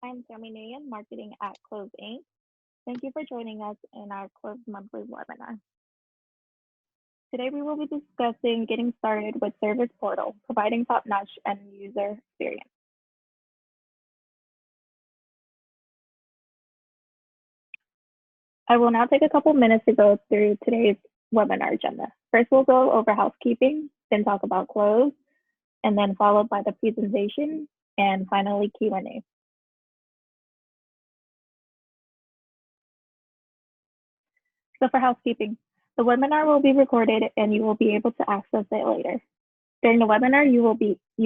I'm Tammy Nguyen, marketing at Kloves Inc. Thank you for joining us in our Kloves monthly webinar. Today we will be discussing getting started with Service Portal, providing top-notch end user experience. I will now take a couple minutes to go through today's webinar agenda. First, we'll go over housekeeping, then talk about Kloves, and then followed by the presentation, and finally Q&A. So for housekeeping, the webinar will be recorded and you will be able to access it later. During the webinar, you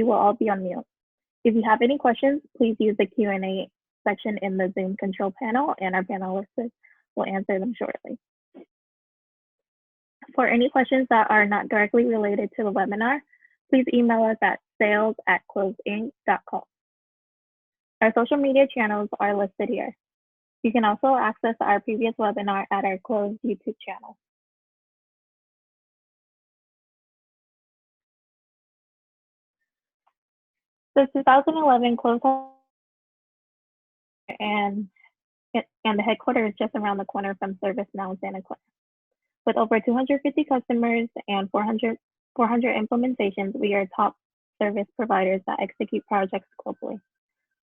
will all be on mute. If you have any questions, please use the Q&A section in the Zoom control panel and our panelists will answer them shortly. For any questions that are not directly related to the webinar, please email us at sales@klovesinc.com. Our social media channels are listed here. You can also access our previous webinar at our Kloves YouTube channel. The 2011 Kloves and the headquarters is just around the corner from ServiceNow in Santa Clara. With over 250 customers and 400 implementations, we are top service providers that execute projects globally.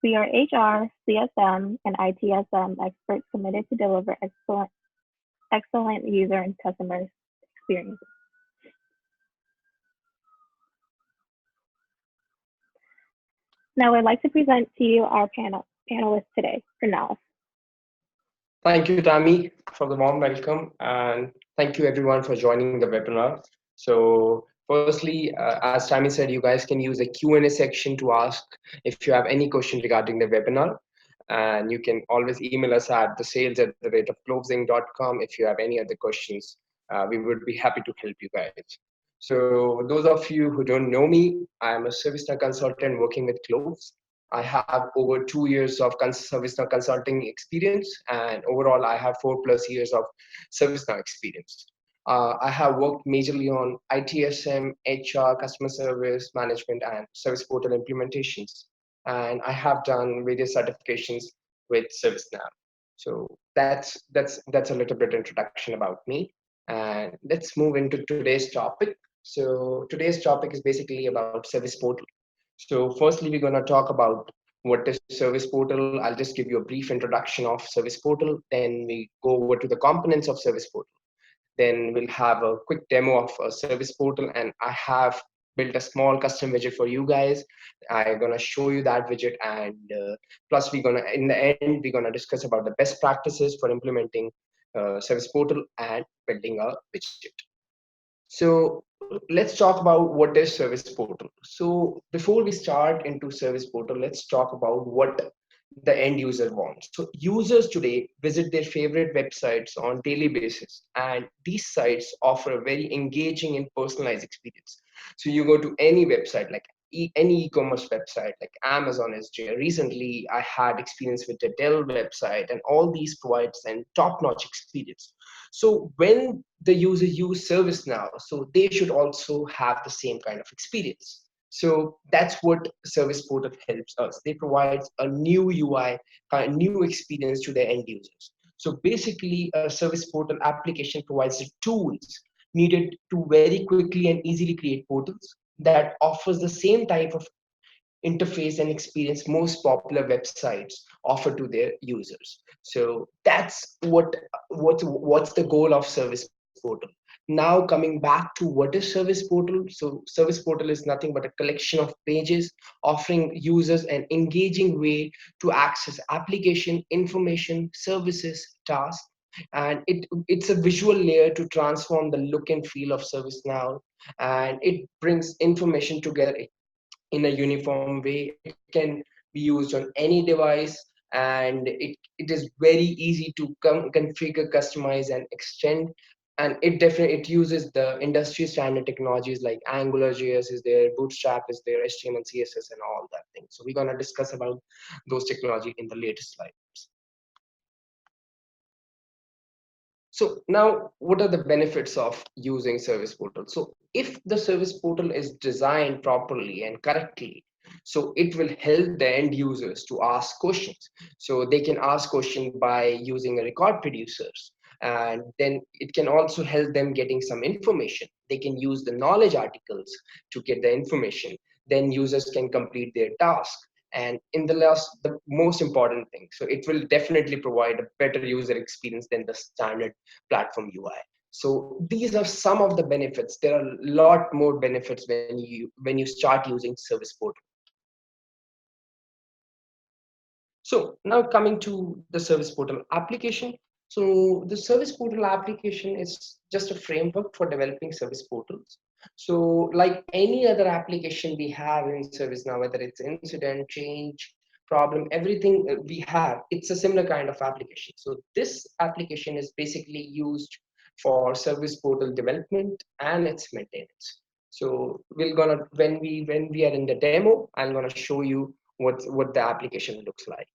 We are HR, CSM, and ITSM experts committed to deliver excellent user and customer experiences. Now I'd like to present to you our panelists today for now. Thank you, Tammy, for the warm welcome, and thank you everyone for joining the webinar. So firstly, as Tammy said, you guys can use the Q&A section to ask if you have any question regarding the webinar, and you can always email us at thesales@klovesinc.com if you have any other questions. We would be happy to help you guys. So those of you who don't know me, I'm a ServiceNow consultant working with Kloves. I have over 2 years of ServiceNow consulting experience, and overall I have 4+ years of ServiceNow experience. I have worked majorly on ITSM, HR, customer service management, and service portal implementations. And I have done various certifications with ServiceNow. So that's a little bit introduction about me. And let's move into today's topic. So today's topic is basically about service portal. So firstly, we're going to talk about what is Service Portal. I'll just give you a brief introduction of Service Portal. Then we go over to the components of Service Portal. Then we'll have a quick demo of a Service Portal, and I have built a small custom widget for you guys. I'm going to show you that widget, and plus in the end, we're going to discuss about the best practices for implementing Service Portal and building a widget. So let's talk about what is Service Portal. So before we start into Service Portal, let's talk about what the end user wants. So users today visit their favorite websites on daily basis, and these sites offer a very engaging and personalized experience. So you go to any website, like any e-commerce website, like Amazon SJ. Recently, I had experience with the Dell website, and all these provides an top-notch experience. So when the user use ServiceNow, so they should also have the same kind of experience. So that's what Service Portal helps us. They provide a new UI, a new experience to their end users. So basically, a Service Portal application provides the tools needed to very quickly and easily create portals that offers the same type of interface and experience most popular websites offer to their users. So that's what's the goal of Service Portal. Now coming back to what is Service Portal. So Service Portal is nothing but a collection of pages offering users an engaging way to access application, information, services, tasks, and it's a visual layer to transform the look and feel of ServiceNow, and it brings information together in a uniform way. It can be used on any device, and it is very easy to configure, customize, and extend. And it uses the industry standard technologies like Angular JS is there, Bootstrap is there, HTML, CSS, and all that thing. So we're going to discuss about those technology in the latest slides. So now, what are the benefits of using Service Portal? So if the Service Portal is designed properly and correctly, So it will help the end users to ask questions. So they can ask questions by using a record producers, and then it can also help them getting some information. They can use the knowledge articles to get the information. Then users can complete their task. And in the last, the most important thing, so it will definitely provide a better user experience than the standard platform UI. So these are some of the benefits. There are a lot more benefits when you start using service portal. So now coming to the service portal application. So the service portal application is just a framework for developing service portals. So like any other application we have in ServiceNow, whether it's incident, change, problem, everything we have, it's a similar kind of application. So this application is basically used for service portal development and its maintenance. So we're gonna when we are in the demo, I'm gonna show you what the application looks like.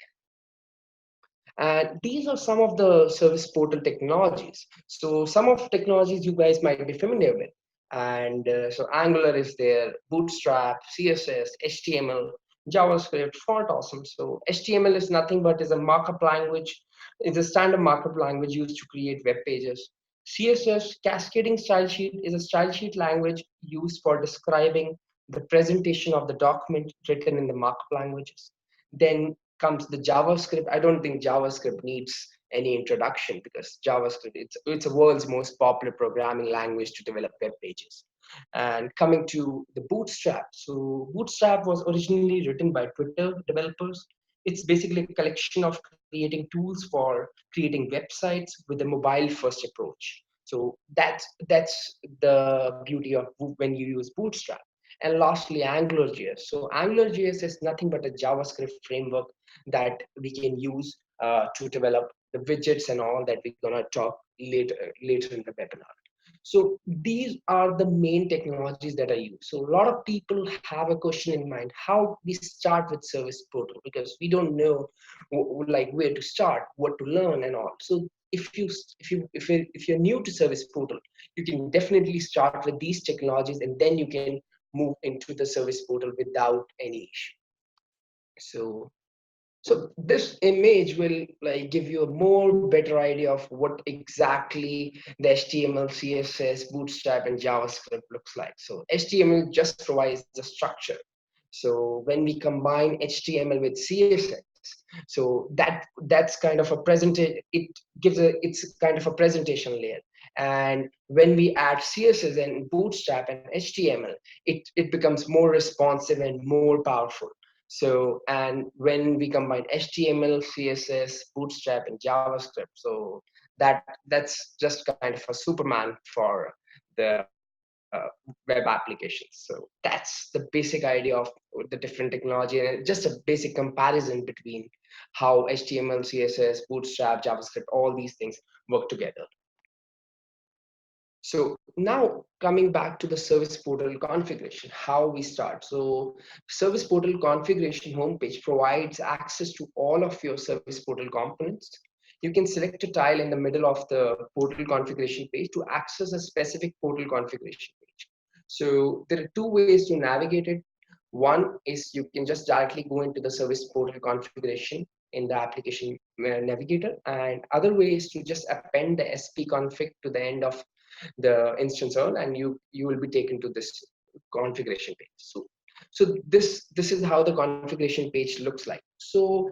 And these are some of the service portal technologies. So some of technologies you guys might be familiar with. And so Angular is there, Bootstrap, CSS, HTML, JavaScript, Font Awesome. So HTML is nothing but is a markup language. It's a standard markup language used to create web pages. CSS, Cascading Style Sheet, is a style sheet language used for describing the presentation of the document written in the markup languages. Then comes the JavaScript. I don't think JavaScript needs any introduction because JavaScript, it's the world's most popular programming language to develop web pages. And coming to the Bootstrap. So Bootstrap was originally written by Twitter developers. It's basically a collection of creating tools for creating websites with a mobile first approach. So that's the beauty of when you use Bootstrap. And lastly, AngularJS. So AngularJS is nothing but a JavaScript framework that we can use to develop the widgets and all that we're gonna talk later in the webinar. So these are the main technologies that are used. So a lot of people have a question in mind: how we start with service portal, because we don't know like where to start, what to learn, and all. So if you're new to service portal, you can definitely start with these technologies, and then you can move into the service portal without any issue. So this image will like give you a more better idea of what exactly the HTML, CSS, Bootstrap, and JavaScript looks like. So HTML just provides the structure. So when we combine HTML with CSS, so that's kind of a it's kind of a presentation layer. And when we add CSS and Bootstrap and HTML, it becomes more responsive and more powerful. So, and when we combine HTML, CSS, Bootstrap, and JavaScript, so that's just kind of a Superman for the web applications. So that's the basic idea of the different technology, and just a basic comparison between how HTML, CSS, Bootstrap, JavaScript, all these things work together. So now coming back to the service portal configuration, how we start. So service portal configuration homepage provides access to all of your service portal components. You can select a tile in the middle of the portal configuration page to access a specific portal configuration page. So there are two ways to navigate it. One is you can just directly go into the service portal configuration in the application navigator, and other way is to just append the sp config to the end of the instance URL, and you will be taken to this configuration page. So this is how the configuration page looks like. So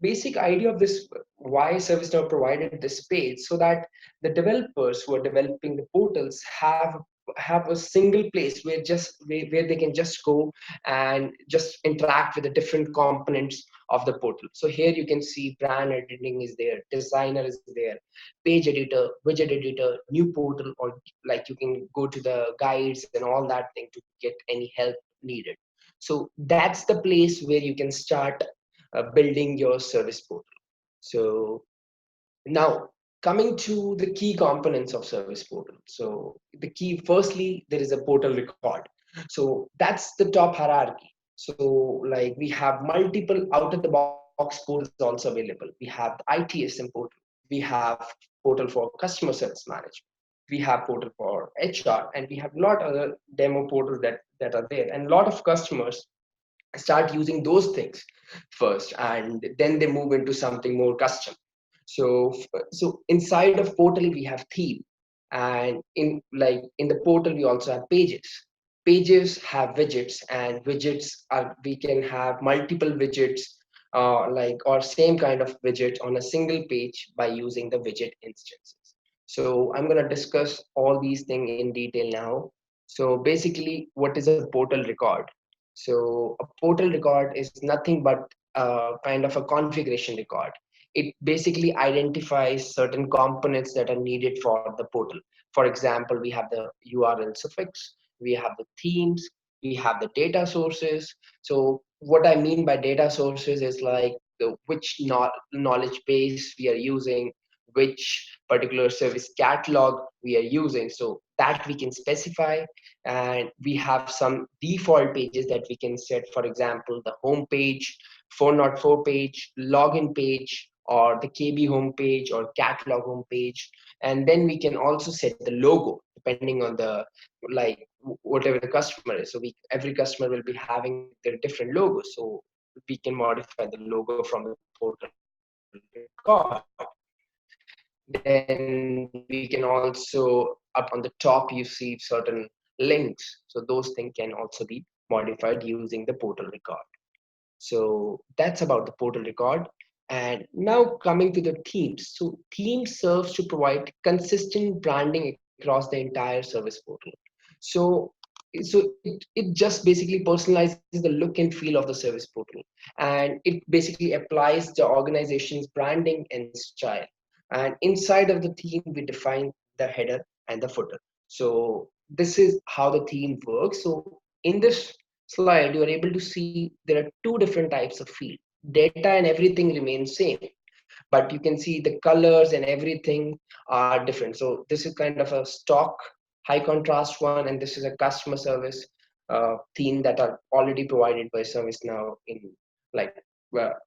basic idea of this, why ServiceNow provided this page, so that the developers who are developing the portals have a single place where they can just go and just interact with the different components of the portal. So here you can see brand editing is there, designer is there, page editor, widget editor, new portal, or like you can go to the guides and all that thing to get any help needed. So that's the place where you can start building your service portal. So now coming to the key components of service portal. So the key, firstly, there is a portal record. So that's the top hierarchy. So like we have multiple out of the box portals also available. We have the ITSM portal. We have portal for customer service management. We have portal for HR, and we have a lot other demo portals that are there. And a lot of customers start using those things first, and then they move into something more custom. So inside of portal we have theme, and in the portal we also have pages. Pages have widgets, and widgets are, we can have multiple widgets, or same kind of widget on a single page by using the widget instances. So I'm going to discuss all these things in detail now. So basically, what is a portal record? So a portal record is nothing but kind of a configuration record. It basically identifies certain components that are needed for the portal. For example, we have the URL suffix, we have the themes, we have the data sources. So what I mean by data sources is like which knowledge base we are using, which particular service catalog we are using. So that we can specify, and we have some default pages that we can set. For example, the home page, 404 page, login page, or the KB home page or catalog home page. And then we can also set the logo depending on the whatever the customer is. So every customer will be having their different logos. So we can modify the logo from the portal record. Then we can also, up on the top, you see certain links. So those things can also be modified using the portal record. So that's about the portal record. And now coming to the themes. So theme serves to provide consistent branding across the entire service portal. So it just basically personalizes the look and feel of the service portal, and it basically applies the organization's branding and style. And inside of the theme, we define the header and the footer. So this is how the theme works. So in this slide, you are able to see there are two different types of field. Data and everything remains same, but you can see the colors and everything are different. So this is kind of a stock high contrast one, and this is a customer service theme that are already provided by ServiceNow in like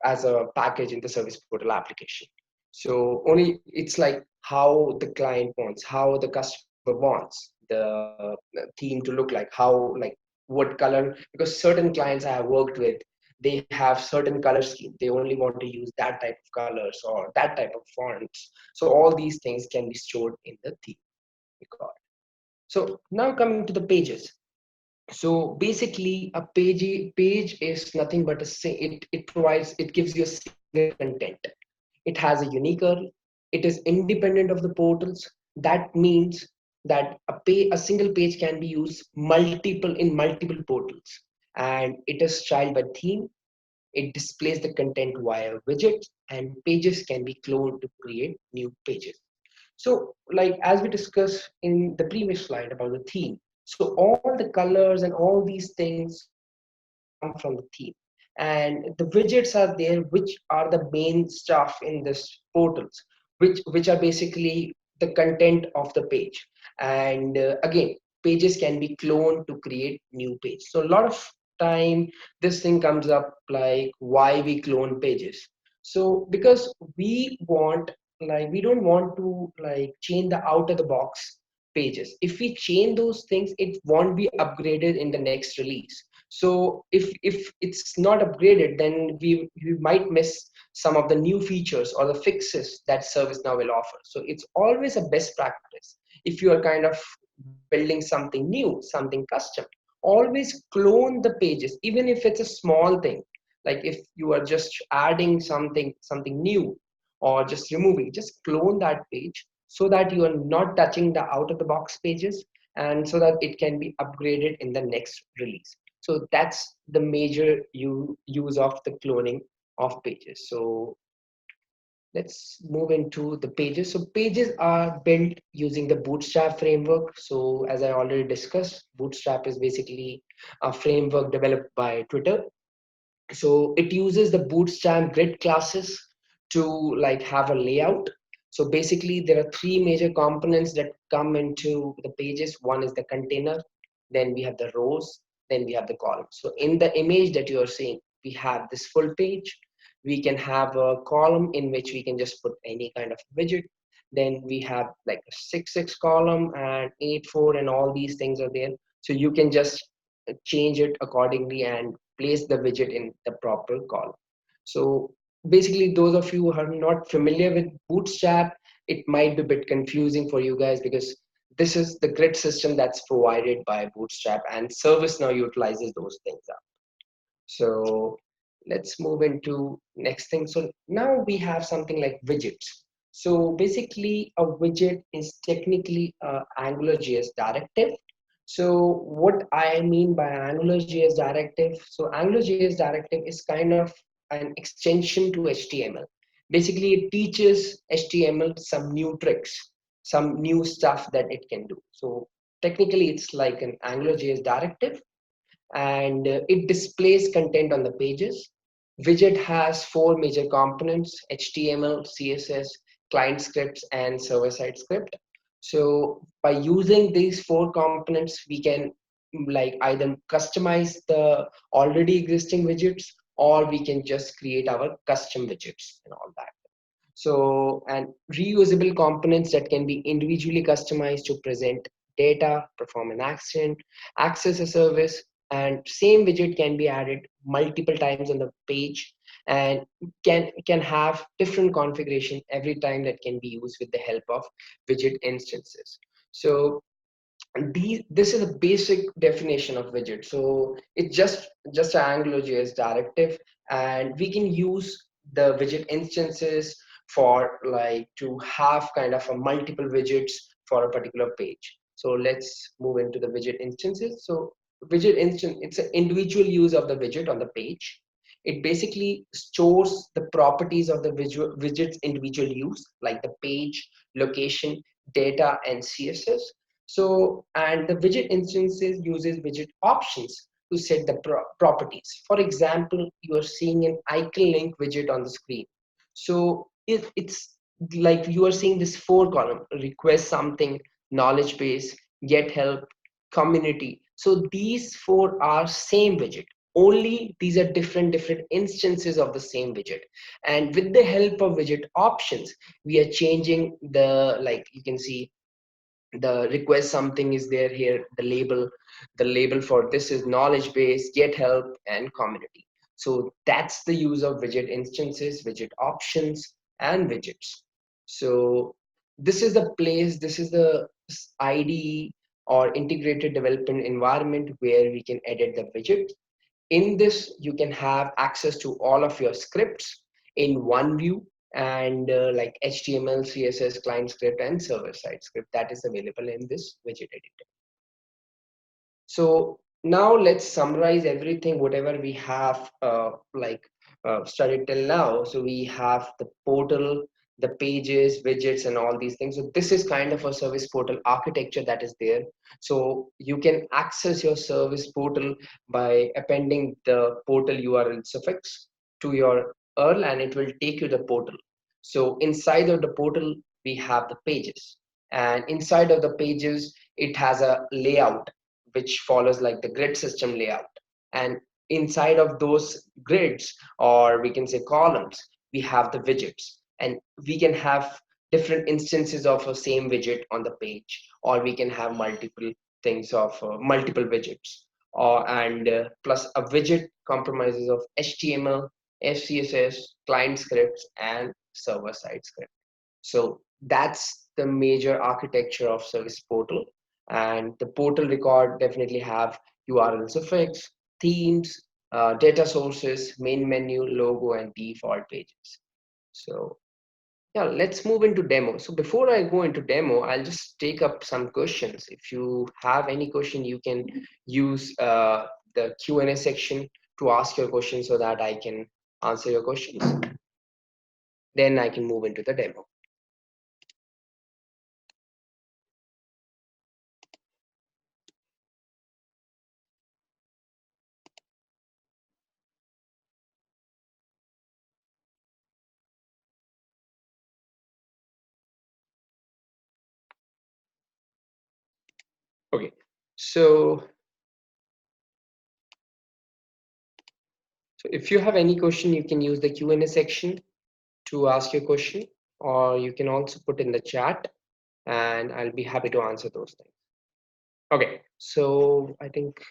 as a package in the service portal application. So only it's like how the client wants, how the customer wants the theme to look like, how like what color, because certain clients I have worked with, they have certain color scheme, they only want to use that type of colors or that type of fonts. So all these things can be stored in the theme record. So now coming to the pages. So basically a page is nothing but it gives you a single content. It has a unique URL. It is independent of the portals. That means that a single page can be used multiple portals, and it is styled by theme. It displays the content via widgets, and pages can be cloned to create new pages. So, like as we discussed in the previous slide about the theme, so all the colors and all these things come from the theme. And the widgets are there, which are the main stuff in this portals, which are basically the content of the page. And again, pages can be cloned to create new page. So a lot of time this thing comes up, like why we clone pages. So because we don't want to like change the out of the box pages. If we change those things, it won't be upgraded in the next release. So if it's not upgraded, then we might miss some of the new features or the fixes that ServiceNow will offer. So it's always a best practice. If you are kind of building something new, something custom, always clone the pages, even if it's a small thing. Like if you are just adding something new or just removing, just clone that page so that you are not touching the out of the box pages, and so that it can be upgraded in the next release. So that's the major use of the cloning of pages. So let's move into the pages. So pages are built using the Bootstrap framework. So as I already discussed, Bootstrap is basically a framework developed by Twitter. So it uses the Bootstrap grid classes to like have a layout. So basically there are three major components that come into the pages. One is the container, then we have the rows, then we have the columns. So in the image that you are seeing, we have this full page. We can have a column in which we can just put any kind of widget. Then we have like a 6 column and 8 4, and all these things are there. So you can just change it accordingly and place the widget in the proper column. So basically, those of you who are not familiar with Bootstrap, it might be a bit confusing for you guys because this is the grid system that's provided by Bootstrap, and ServiceNow utilizes those things up. So let's move into next thing. So now we have something like widgets. So basically a widget is technically a AngularJS directive. So what I mean by AngularJS directive, so AngularJS directive is kind of an extension to HTML. Basically it teaches HTML some new tricks, some new stuff that it can do. So technically it's like an AngularJS directive, and it displays content on the pages. Widget has four major components: HTML, CSS, client scripts, and server-side script. So by using these four components, we can like either customize the already existing widgets, or we can just create our custom widgets and all that. So, and reusable components that can be individually customized to present data, perform an action, access a service, and same widget can be added multiple times on the page and can have different configuration every time that can be used with the help of widget instances. So this is a basic definition of widget. So it's just an AngularJS directive, and we can use the widget instances for like to have kind of a multiple widgets for a particular page. So let's move into the widget instances. So widget instance, it's an individual use of the widget on the page. It basically stores the properties of the widget's individual use, like the page, location, data, and CSS. So, and the widget instances uses widget options to set the properties. For example, you are seeing an icon link widget on the screen. So if it's like you are seeing this four column: request something, knowledge base, get help, community. So these four are same widget. Only these are different instances of the same widget. And with the help of widget options, we are changing the, like you can see, the request something is there here, the label for this is knowledge base, get help, and community. So that's the use of widget instances, widget options, and widgets. So this is the place, this is the IDE or integrated development environment where we can edit the widget. In this, you can have access to all of your scripts in one view, and like HTML, CSS, client script, and server-side script that is available in this widget editor. So now let's summarize everything, whatever we have studied till now. So we have the portal, the pages, widgets, and all these things. So this is kind of a service portal architecture that is there. So you can access your service portal by appending the portal URL suffix to your URL, and it will take you the portal. So inside of the portal, we have the pages, and inside of the pages, it has a layout which follows like the grid system layout. And inside of those grids, or we can say columns, we have the widgets. And we can have different instances of a same widget on the page, or we can have multiple things of multiple widgets. And plus a widget compromises of HTML, CSS, client scripts, and server-side script. So that's the major architecture of service portal. And the portal record definitely have URL suffix, themes, data sources, main menu, logo, and default pages. So yeah, let's move into demo. So before I go into demo, I'll just take up some questions. If you have any question, you can use the Q&A section to ask your question so that I can answer your questions. Then I can move into the demo. Okay, so if you have any question, you can use the Q&A section to ask your question, or you can also put in the chat, and I'll be happy to answer those things. Okay, so I think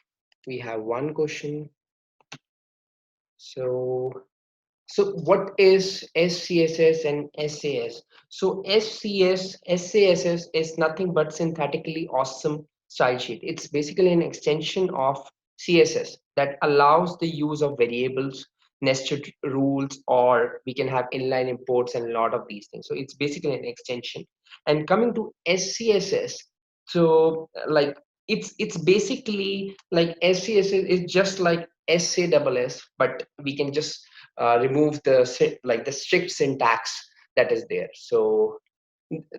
we have one question. So what is SCSS and SAS? So SCSS is nothing but synthetically awesome style sheet. It's basically an extension of CSS that allows the use of variables, nested rules, or we can have inline imports and a lot of these things. So it's basically an extension. And coming to SCSS, so like it's basically like SCSS is just like SAS, but we can just remove the strict syntax that is there. So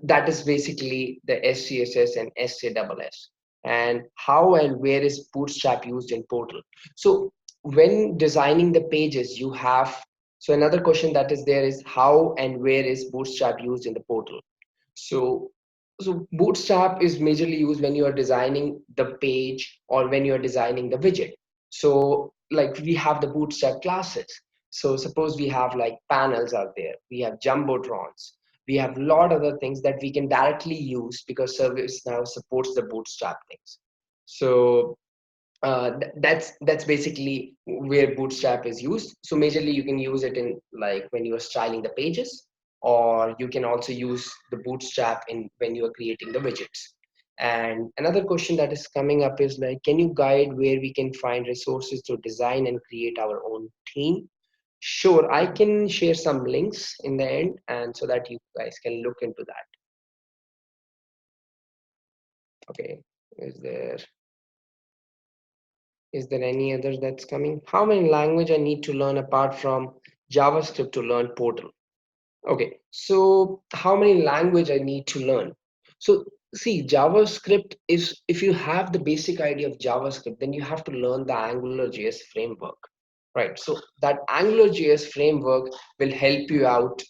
that is basically the SCSS and SAS. And how and where is Bootstrap used in Portal? So when designing the pages, you have, so another question that is there is how and where is Bootstrap used in the portal? So, so Bootstrap is majorly used when you are designing the page or when you are designing the widget. So like we have the Bootstrap classes. So suppose we have like panels out there, we have jumbotrons, we have a lot of other things that we can directly use because ServiceNow supports the Bootstrap things. So that's basically where Bootstrap is used. So majorly you can use it in like when you are styling the pages, or you can also use the Bootstrap in when you are creating the widgets. And another question that is coming up is like, can you guide where we can find resources to design and create our own theme? Sure, I can share some links in the end, and so that you guys can look into that. Okay, is there any other that's coming? How many language I need to learn apart from JavaScript to learn Portal? Okay, so how many language I need to learn? So see, JavaScript is, if you have the basic idea of JavaScript, then you have to learn the AngularJS framework, right? So that AngularJS framework will help you out,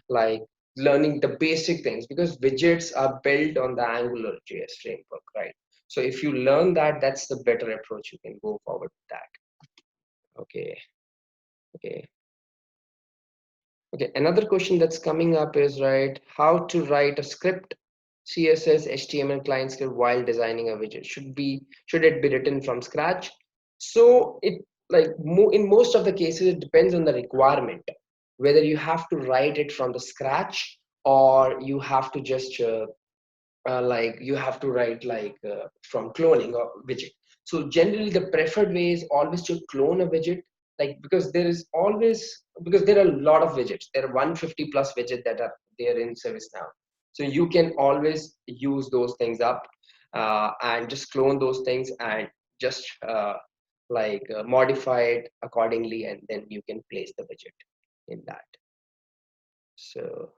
like learning the basic things, because widgets are built on the AngularJS framework, right? So if you learn that, that's the better approach. You can go forward with that. Okay, okay. Okay, another question that's coming up is, right, how to write a script, CSS, HTML client script while designing a widget. Should it be written from scratch? So it like in most of the cases, it depends on the requirement, whether you have to write it from the scratch or you have to just like you have to write like from cloning a widget. So generally the preferred way is always to clone a widget, like because there is always, because there are a lot of widgets, there are 150 plus widgets that are there in ServiceNow. So you can always use those things up and just clone those things and just modify it accordingly, and then you can place the widget in that. So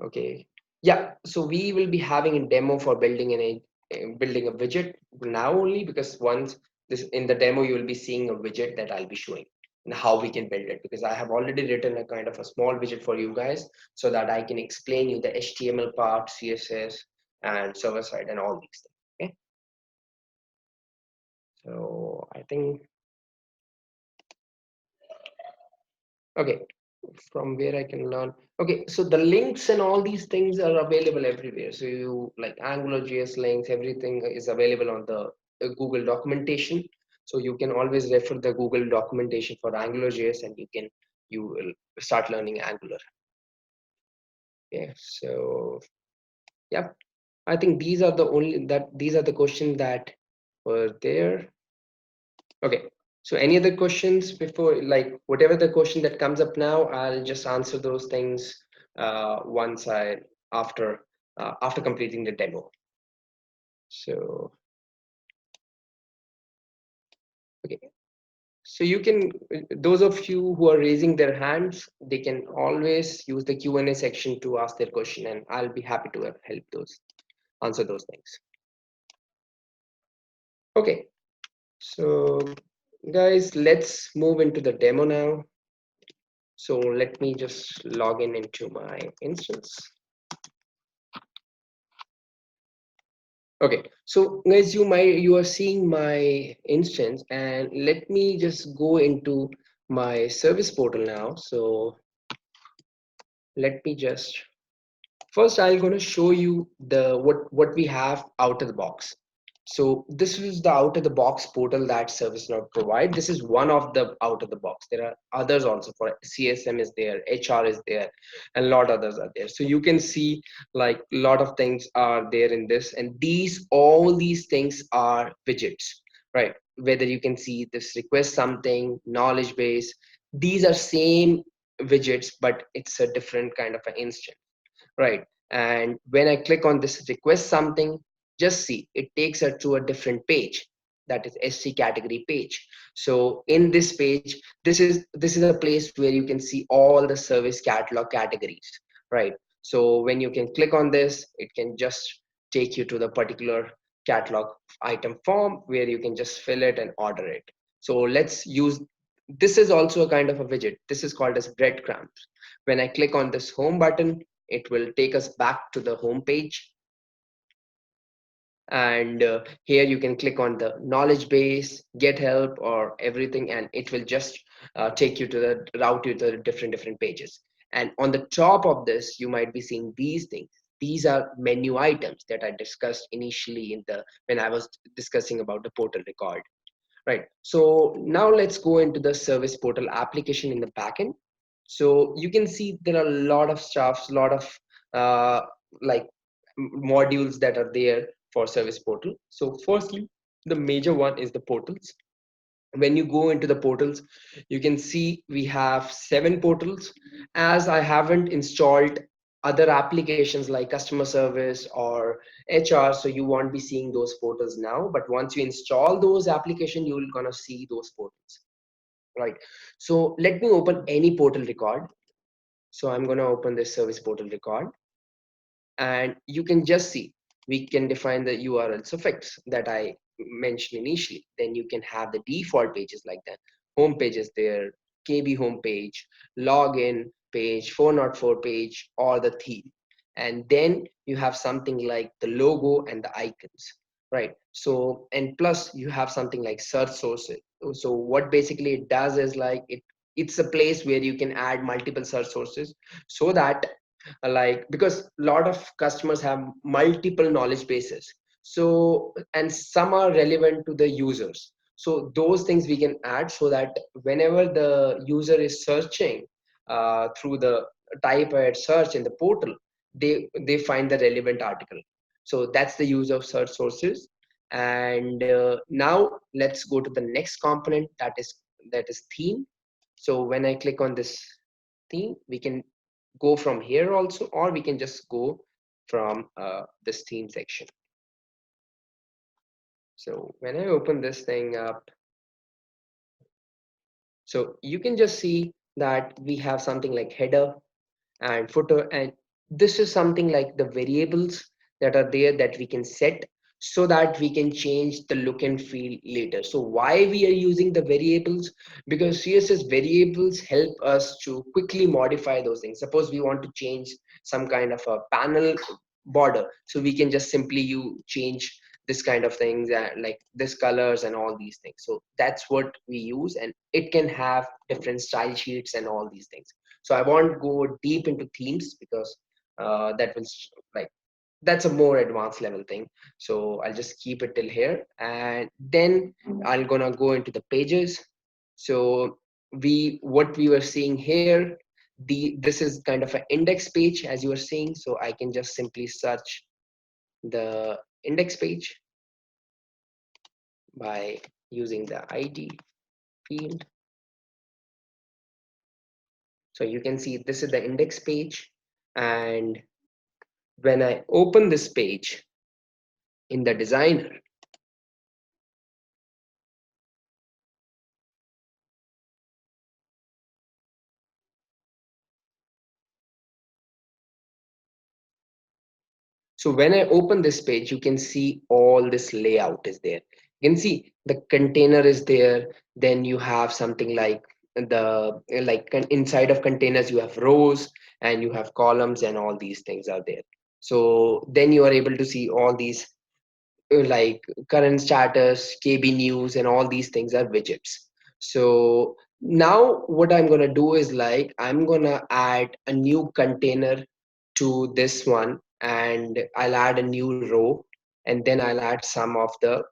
okay. Yeah. So we will be having a demo for building a widget now only, because once this in the demo you will be seeing a widget that I'll be showing and how we can build it, because I have already written a kind of a small widget for you guys so that I can explain you the HTML part, CSS, and server side and all these things. Okay. So I think okay, from where I can learn. Okay, so the links and all these things are available everywhere. So you like AngularJS links, everything is available on the Google documentation. So you can always refer the Google documentation for AngularJS, and you will start learning Angular. Okay, so yeah, I think these are the questions that were there. Okay. So any other questions before, like whatever the question that comes up now, I'll just answer those things once after completing the demo. So okay. So you can, those of you who are raising their hands, they can always use the Q&A section to ask their question, and I'll be happy to answer those things. Okay. So guys, let's move into the demo now. So let me just log in into my instance. Okay, so guys, you are seeing my instance, and let me just go into my service portal now. So let me just first I'm going to show you the what we have out of the box. So this is the out of the box portal that ServiceNow provide. This is one of the out of the box. There are others also. For CSM is there, HR is there, and a lot others are there. So you can see like a lot of things are there in this, and all these things are widgets, right? Whether you can see this request something, knowledge base, these are same widgets, but it's a different kind of an instance, right? And when I click on this request something, just see it takes her to a different page, that is SC category page. So in this page, this is a place where you can see all the service catalog categories, right? So when you can click on this, it can just take you to the particular catalog item form where you can just fill it and order it. So let's use, this is also a kind of a widget. This is called as breadcrumbs. When I click on this home button, it will take us back to the home page. And here you can click on the knowledge base, get help or everything, and it will just take you to the route you to the different pages. And on the top of this, you might be seeing these things. These are menu items that I discussed initially in the when I was discussing about the portal record. Right. So now let's go into the service portal application in the backend. So you can see there are a lot of stuff, a lot of uh, like modules that are there for service portal. So firstly, the major one is the portals. When you go into the portals, you can see we have 7 portals. As I haven't installed other applications like customer service or HR, so you won't be seeing those portals now, but once you install those applications, you're gonna see those portals, right? So let me open any portal record. So I'm gonna open this service portal record, and you can just see we can define the URL suffix that I mentioned initially. Then you can have the default pages like that. Home page is there, KB home page, login page, 404 page, or the theme. And then you have something like the logo and the icons, right? So, and plus you have something like search sources. So what basically it does is like it's a place where you can add multiple search sources, so that like because a lot of customers have multiple knowledge bases, so and some are relevant to the users, so those things we can add so that whenever the user is searching through the type at search in the portal, they find the relevant article. So that's the use of search sources. And now let's go to the next component, that is theme. So when I click on this theme, we can go from here also, or we can just go from this theme section. So when I open this thing up, so you can just see that we have something like header and footer, and this is something like the variables that are there that we can set so that we can change the look and feel later. So why we are using the variables? Because CSS variables help us to quickly modify those things. Suppose we want to change some kind of a panel border, so we can just simply you change this kind of things, like this colors and all these things. So that's what we use, and it can have different style sheets and all these things. So I won't go deep into themes because that will like that's a more advanced level thing. So I'll just keep it till here, and then I'm gonna go into the pages. So what we were seeing here, this is kind of an index page as you were seeing. So I can just simply search the index page by using the ID field. So you can see this is the index page, and when I open this page in the designer, so when I open this page, you can see all this layout is there. You can see the container is there. Then you have something like inside of containers, you have rows and you have columns, and all these things are there. So then you are able to see all these like current status, KB news, and all these things are widgets. So now what I'm gonna do is like I'm gonna add a new container to this one, and I'll add a new row. and then I'll add some of the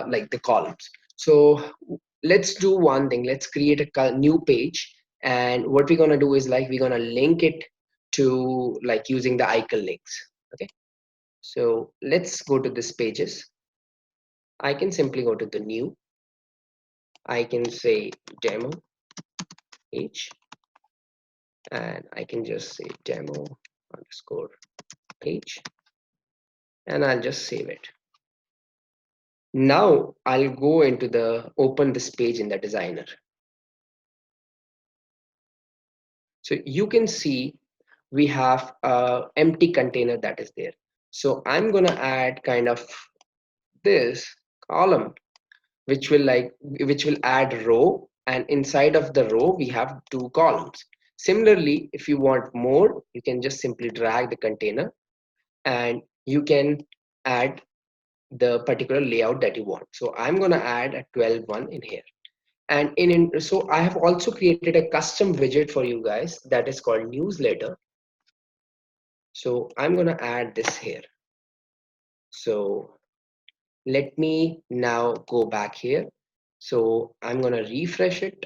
like the columns. So let's do one thing. Let's create a new page, and what we're gonna do is like we're gonna link it to like using the icon links. Okay, so let's go to this pages. I can simply go to the new. I can say demo page, and I can just say demo underscore page, and I'll just save it. Now I'll go into the open this page in the designer. So you can see we have a empty container that is there. So I'm gonna add kind of this column, which will add row, and inside of the row we have two columns. Similarly, if you want more, you can just simply drag the container and you can add the particular layout that you want. So I'm gonna add a 12 one in here. And so I have also created a custom widget for you guys that is called newsletter. So I'm gonna add this here. So let me now go back here. So I'm gonna refresh it.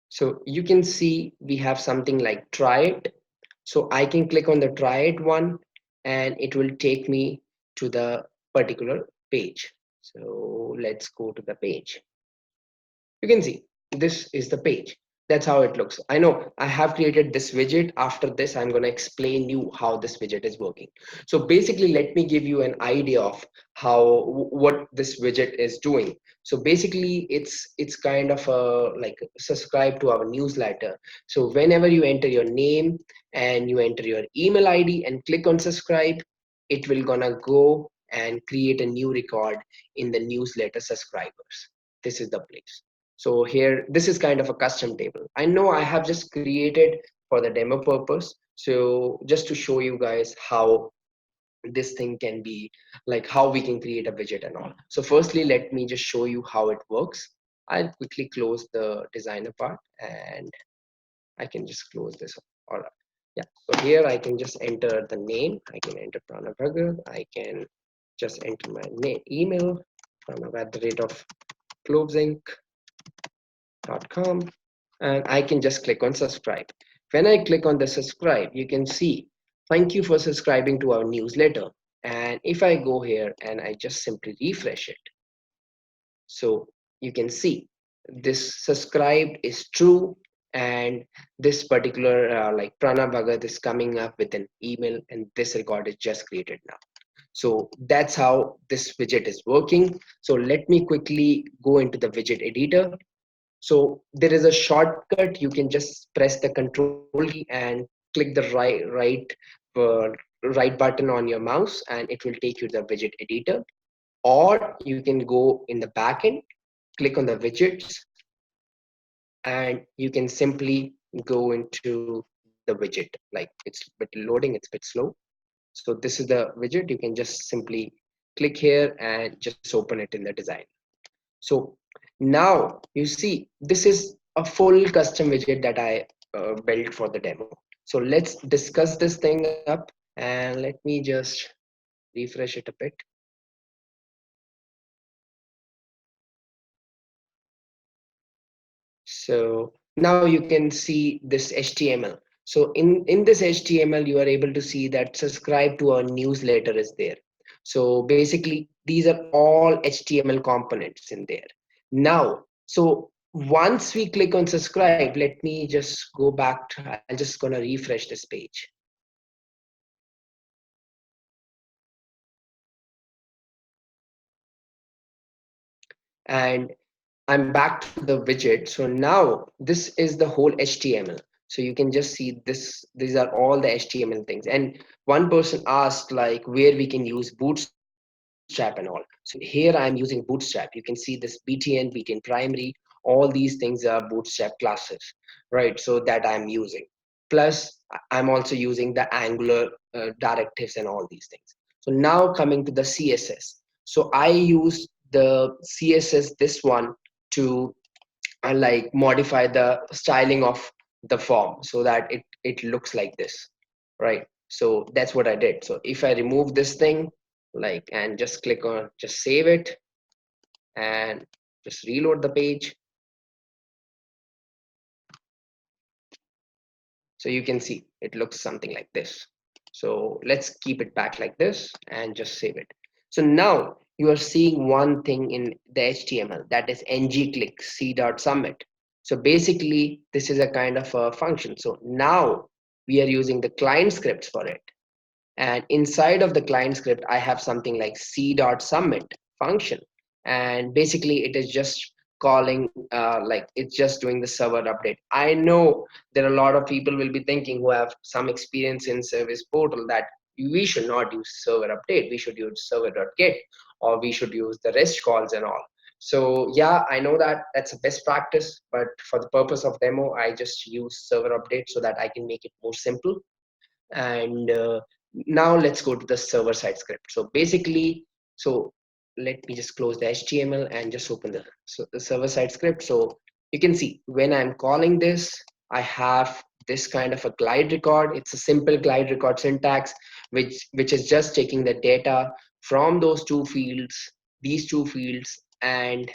So you can see we have something like try it. So I can click on the try it one, and it will take me to the particular page. So let's go to the page. You can see this is the page. That's how it looks. I know I have created this widget. After this, I'm going to explain you how this widget is working. So basically, let me give you an idea of how what this widget is doing. So basically, it's kind of a like subscribe to our newsletter. So whenever you enter your name and you enter your email ID and click on subscribe, it will gonna go and create a new record in the newsletter subscribers. This is the place. So here, this is kind of a custom table. I know I have just created for the demo purpose. So just to show you guys how this thing can be, like how we can create a widget and all. So firstly, let me just show you how it works. I'll quickly close the designer part, and I can just close this. All right. Yeah. So here I can just enter the name. I can enter Pranav Bhagat. I can just enter my email, Pranav of Kloves Inc. .com, and I can just click on subscribe. When I click on the subscribe, you can see thank you for subscribing to our newsletter. And if I go here and I just simply refresh it, so you can see this subscribed is true, and this particular like Prana Bhagat is coming up with an email, and this record is just created now. So that's how this widget is working. So let me quickly go into the widget editor. So there is a shortcut. You can just press the control key and click the uh, right button on your mouse, and it will take you to the widget editor. Or you can go in the backend, click on the widgets, and you can simply go into the widget. Like it's a bit loading, it's a bit slow. So this is the widget. You can just simply click here and just open it in the design. So now you see this is a full custom widget that I built for the demo. So let's discuss this thing up, and let me just refresh it a bit. So now you can see this HTML. So in this HTML, you are able to see that subscribe to our newsletter is there. So basically, these are all HTML components in there. Now, so once we click on subscribe, let me just go back to, I'm just gonna refresh this page. And I'm back to the widget. So now this is the whole HTML. So you can just see this, these are all the HTML things. And one person asked like where we can use Bootstrap and all. So here I'm using Bootstrap. You can see this BTN primary, all these things are Bootstrap classes, right? So that I'm using. Plus I'm also using the Angular directives and all these things. So now coming to the CSS. So I use the CSS, this one, to like modify the styling of the form so that it looks like this. right? So that's what I did. So if I remove this thing, like, and just click on, just save it and just reload the page. So you can see it looks something like this. So let's keep it back like this and just save it. So now you are seeing one thing in the HTML, that is ng-click c.submit. So basically this is a kind of a function. So now we are using the client scripts for it. And inside of the client script, I have something like c.submit function. And basically it is just calling, like it's just doing the server update. I know there are a lot of people will be thinking who have some experience in service portal that we should not use server update. We should use server.get, or we should use the REST calls and all. So yeah, I know that that's a best practice, but for the purpose of demo, I just use server update so that I can make it more simple. And now let's go to the server side script. So basically, so let me just close the HTML and just open the server side script. So you can see when I'm calling this, I have this kind of a glide record. It's a simple glide record syntax, which is just taking the data from those two fields, these two fields, and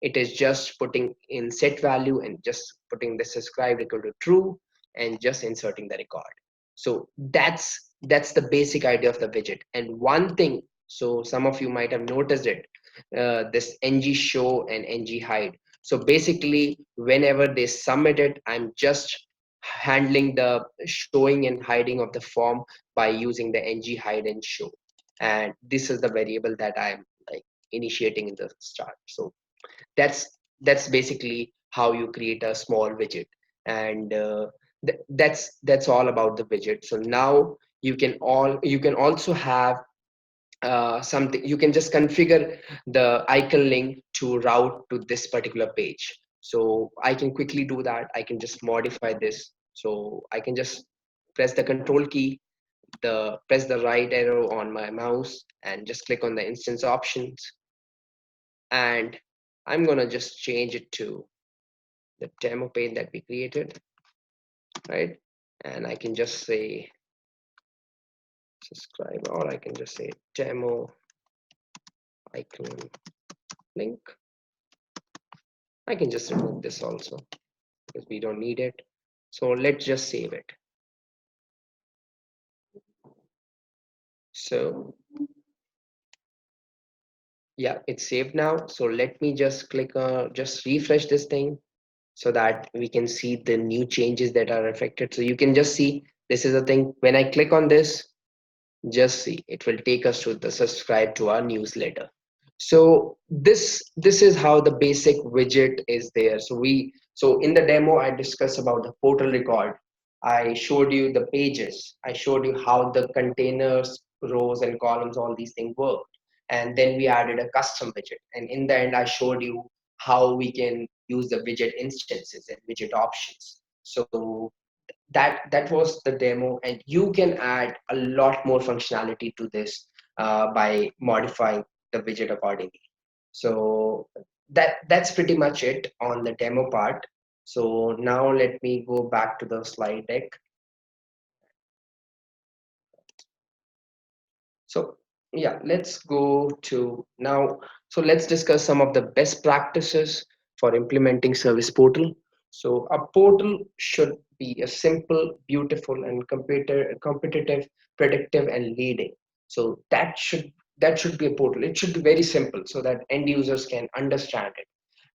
it is just putting in set value and just putting the subscribe equal to true and just inserting the record. So that's the basic idea of the widget. And one thing, so some of you might have noticed it, this ng show and ng hide. So basically whenever they submit it, I'm just handling the showing and hiding of the form by using the ng hide and show. And this is the variable that I'm like initiating in the start. So that's basically how you create a small widget. And that's all about the widget. So now you can also have something. You can just configure the icon link to route to this particular page. So I can quickly do that. I can just modify this. So I can just press the control key, press the right arrow on my mouse and just click on the instance options. And I'm gonna just change it to the demo page that we created, right? And I can just say subscribe, or I can just say demo icon link. I can just remove this also because we don't need it. So let's just save it. So yeah, it's saved now. So let me just click just refresh this thing so that we can see the new changes that are affected. So you can just see this is the thing. When I click on this, just see it will take us to the subscribe to our newsletter. So this is how the basic widget is there. So in the demo I discussed about the portal record. I showed you the pages. I showed you how the containers, rows and columns, all these things work. And then we added a custom widget. And in the end I showed you how we can use the widget instances and widget options. So that was the demo, and you can add a lot more functionality to this by modifying the widget accordingly. So that's pretty much it on the demo part. So now let me go back to the slide deck. So yeah, let's go to now. So let's discuss some of the best practices for implementing service portal. So a portal should be a simple, beautiful, and competitive, predictive, and leading. So that should be a portal. It should be very simple so that end users can understand it.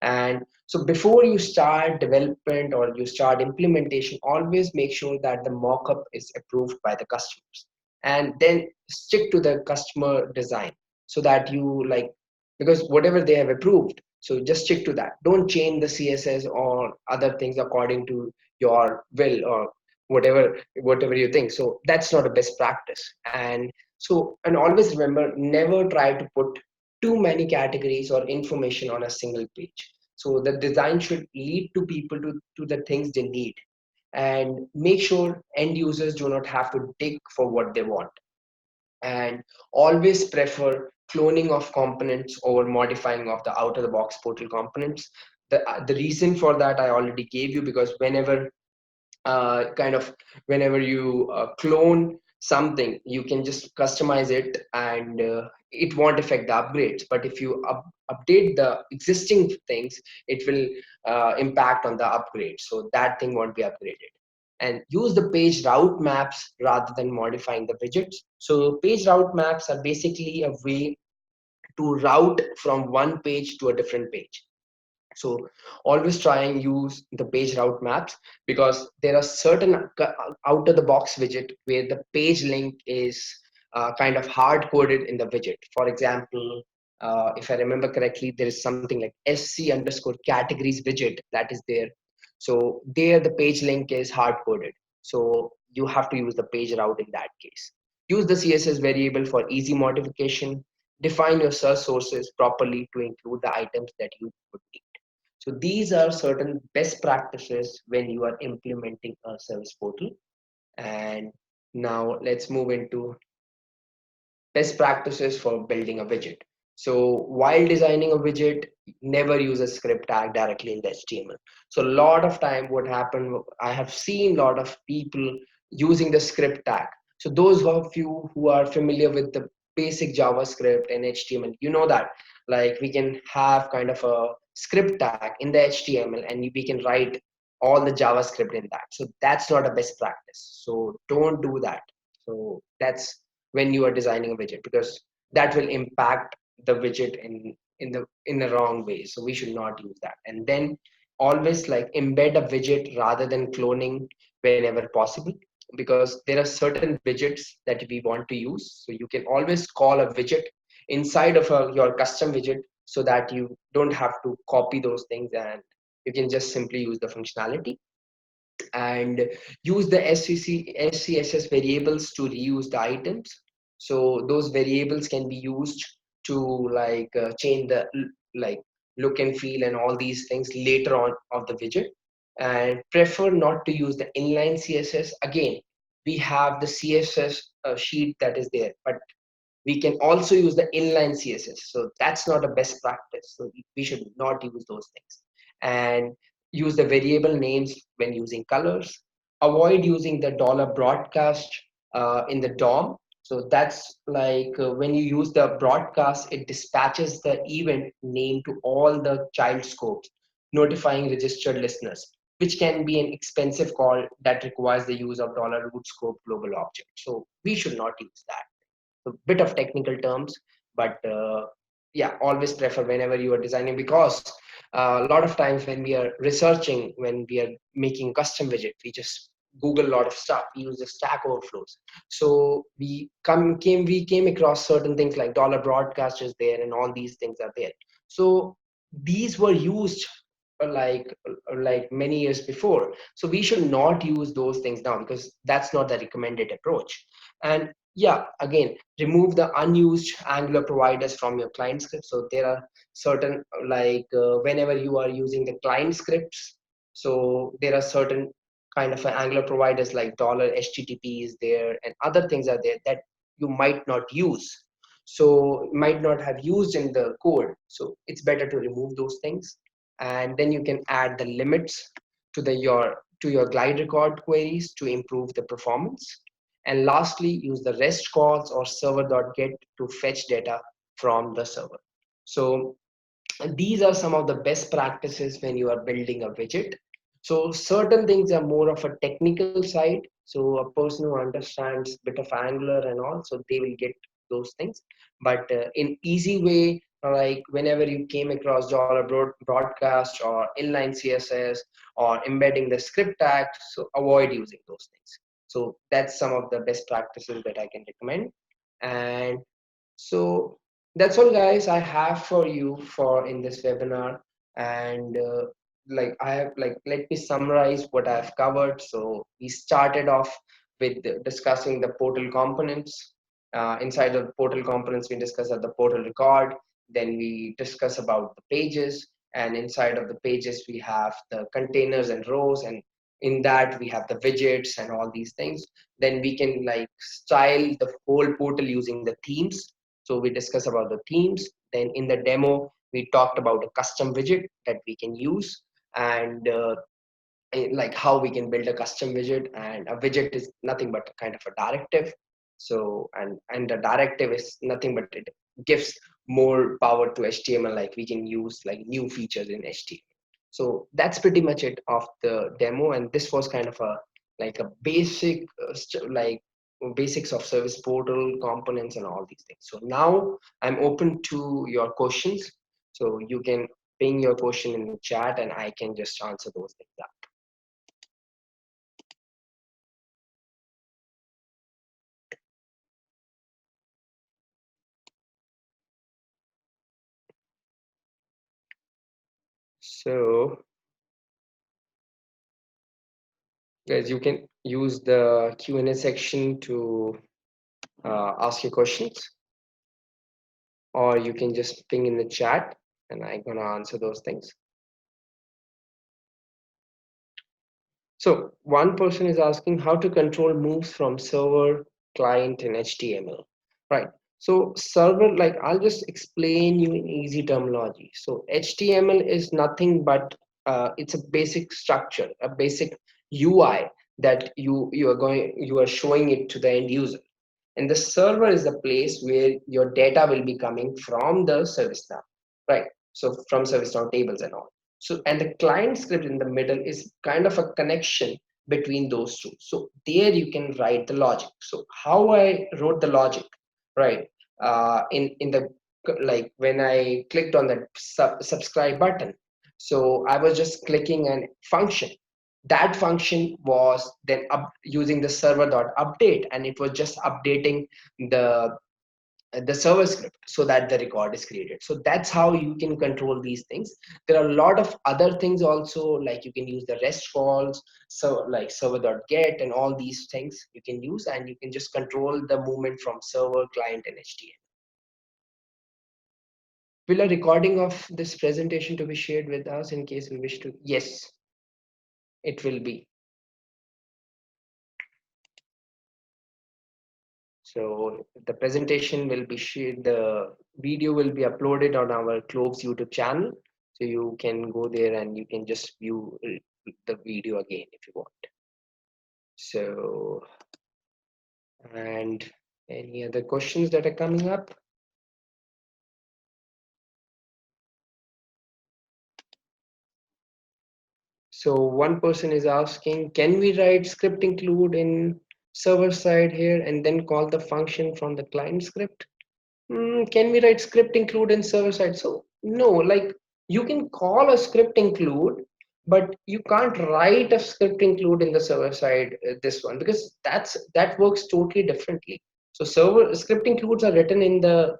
And so before you start development or you start implementation, always make sure that the mockup is approved by the customers, and then stick to the customer design so that you like, because whatever they have approved, so just stick to that. Don't change the CSS or other things according to your will or whatever you think. So that's not a best practice. And always remember, never try to put too many categories or information on a single page. So the design should lead to people to the things they need, and make sure end users do not have to dig for what they want. And always prefer cloning of components over modifying of the out of the box portal components. The reason for that I already gave you, because whenever kind of whenever you clone something, you can just customize it, and it won't affect the upgrades. But if you update the existing things, it will impact on the upgrade, so that thing won't be upgraded. And use the page route maps rather than modifying the widgets. So page route maps are basically a way to route from one page to a different page. So always try and use the page route maps, because there are certain out of the box widget where the page link is kind of hard coded in the widget. For example, if I remember correctly, there is something like sc underscore categories widget that is there. So there the page link is hard coded. So you have to use the page route in that case. Use the CSS variable for easy modification. Define your search sources properly to include the items that you would need. So these are certain best practices when you are implementing a service portal. And now let's move into best practices for building a widget. So while designing a widget, never use a script tag directly in the HTML. So a lot of time what happened, I have seen a lot of people using the script tag. So those of you who are familiar with the basic JavaScript and HTML, you know that like we can have kind of a script tag in the HTML and we can write all the JavaScript in that. So that's not a best practice. So don't do that. So that's when you are designing a widget, because that will impact the widget in the wrong way. So we should not use that. And then always like embed a widget rather than cloning whenever possible, because there are certain widgets that we want to use. So you can always call a widget inside of your custom widget, so that you don't have to copy those things, and you can just simply use the functionality. And use the SCSS variables to reuse the items. So those variables can be used to like change the like look and feel and all these things later on of the widget. And prefer not to use the inline CSS. Again, we have the CSS sheet that is there, but we can also use the inline CSS. So that's not a best practice. So we should not use those things. And use the variable names when using colors. Avoid using the dollar broadcast in the DOM. So that's like when you use the broadcast, it dispatches the event name to all the child scopes, notifying registered listeners, which can be an expensive call that requires the use of dollar root scope global object. So we should not use that. A bit of technical terms, but yeah, always prefer whenever you are designing, because a lot of times when we are researching, when we are making custom widget, we just Google a lot of stuff. We use the Stack Overflows. So we came across certain things like dollar broadcast is there, and all these things are there. So these were used like many years before. So we should not use those things now, because that's not the recommended approach. And yeah, again, remove the unused Angular providers from your client script. So there are certain whenever you are using the client scripts, so there are certain kind of Angular providers like dollar $HTTP is there, and other things are there that you might not use. So might not have used in the code. So it's better to remove those things. And then you can add the limits to your glide record queries to improve the performance. And lastly, use the REST calls or server.get to fetch data from the server. So these are some of the best practices when you are building a widget. So certain things are more of a technical side. So a person who understands a bit of Angular and all, so they will get those things. But in easy way, like whenever you came across dollar broadcast or inline CSS or embedding the script tag, so avoid using those things. So that's some of the best practices that I can recommend. And so that's all, guys, I have for you for in this webinar. And let me summarize what I've covered. So we started off with discussing the portal components. Inside the portal components, we discuss the portal record. Then we discuss about the pages, and inside of the pages we have the containers and rows, and in that we have the widgets and all these things. Then we can like style the whole portal using the themes. So we discuss about the themes. Then in the demo, we talked about a custom widget that we can use. And like how we can build a custom widget, and a widget is nothing but kind of a directive. So and the directive is nothing but it gives more power to HTML, like we can use like new features in HTML. So that's pretty much it of the demo, and this was kind of a like a basic like basics of service portal components and all these things. So now I'm open to your questions, so you can ping your question in the chat and I can just answer those things up. So guys, you can use the Q&A section to ask your questions, or you can just ping in the chat and I'm gonna answer those things. So one person is asking how to control moves from server, client, and HTML, right? So server, like I'll just explain you in easy terminology. So HTML is nothing but it's a basic structure, a basic UI that you are showing it to the end user. And the server is the place where your data will be coming from the ServiceNow, right? So from ServiceNow tables and all. So, and the client script in the middle is kind of a connection between those two. So there you can write the logic. So how I wrote the logic, right? In the, like when I clicked on the subscribe button, so I was just clicking a function. That function was then using the server.update, and it was just updating the server script so that the record is created. So that's how you can control these things. There are a lot of other things also, like you can use the rest calls, so like server.get and all these things you can use, and you can just control the movement from server, client, and HTML. Will a recording of this presentation to be shared with us in case we wish to? Yes, it will be. So the presentation will be shared, the video will be uploaded on our Kloves YouTube channel. So you can go there and you can just view the video again if you want. So, and any other questions that are coming up? So one person is asking, can we write script include in server side here and then call the function from the client script? Can we write script include in server side? So no, like you can call a script include, but you can't write a script include in the server side, this one, because that works totally differently. So server script includes are written in the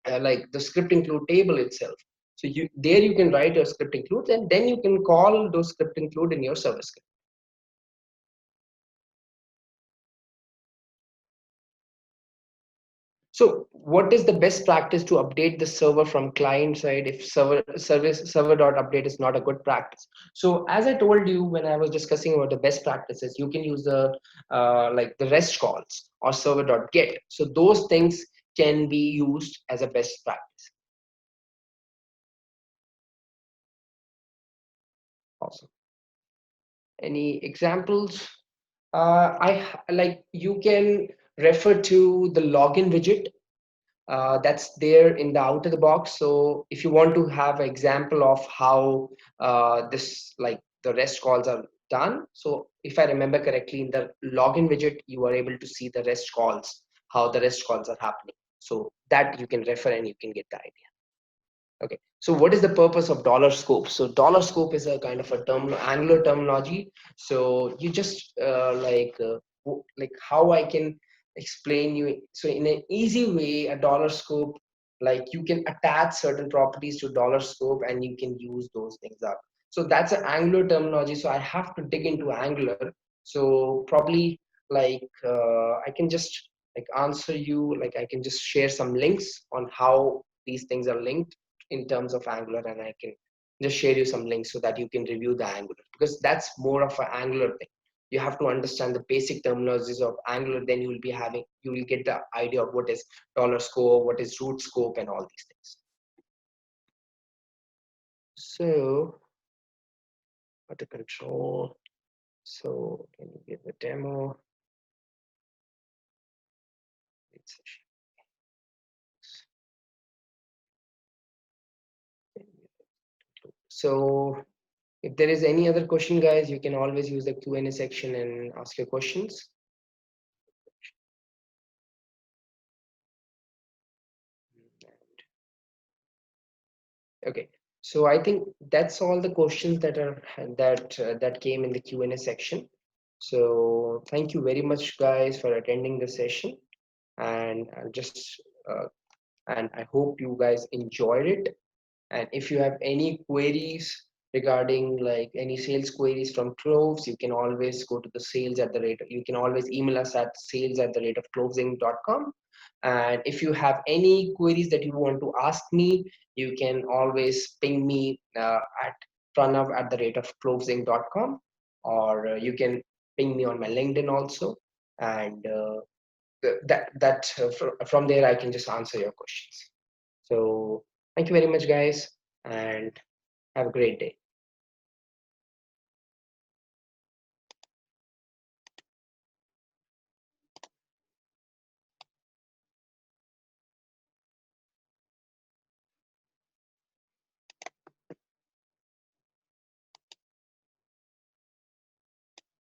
like the script include table itself. So you can write your script includes, and then you can call those script include in your server script. So what is the best practice to update the server from client side if server.update is not a good practice? So as I told you when I was discussing about the best practices, you can use the like the rest calls or server.get. So those things can be used as a best practice. Awesome. Any examples? Like you can refer to the login widget that's there in the out of the box. So if you want to have an example of how this like the rest calls are done, so if I remember correctly, in the login widget you are able to see the rest calls, how the rest calls are happening. So that you can refer and you can get the idea. Okay, so what is the purpose of dollar scope? So dollar scope is a kind of a Angular terminology. So you just like how I can explain you. So in an easy way, a dollar scope, like you can attach certain properties to dollar scope and you can use those things up. So that's an Angular terminology. So I have to dig into Angular. So probably like I can just like answer you, like I can just share some links on how these things are linked in terms of Angular, and I can just share you some links so that you can review the Angular, because that's more of an Angular thing. You have to understand the basic terminologies of Angular, then you will get the idea of what is dollar scope, what is root scope, and all these things. So the control. So can you give the demo? So if there is any other question, guys, you can always use the Q&A section and ask your questions. Okay, so I think that's all the questions that came in the Q&A section. So thank you very much, guys, for attending the session, and and I hope you guys enjoyed it. And if you have any queries regarding like any sales queries from Kloves, you can always go to the sales at the rate. You can always email us at sales@klovesinc.com. And if you have any queries that you want to ask me, you can always ping me at pranav@klovesinc.com, or you can ping me on my LinkedIn also. And from there, I can just answer your questions. So thank you very much, guys, and have a great day.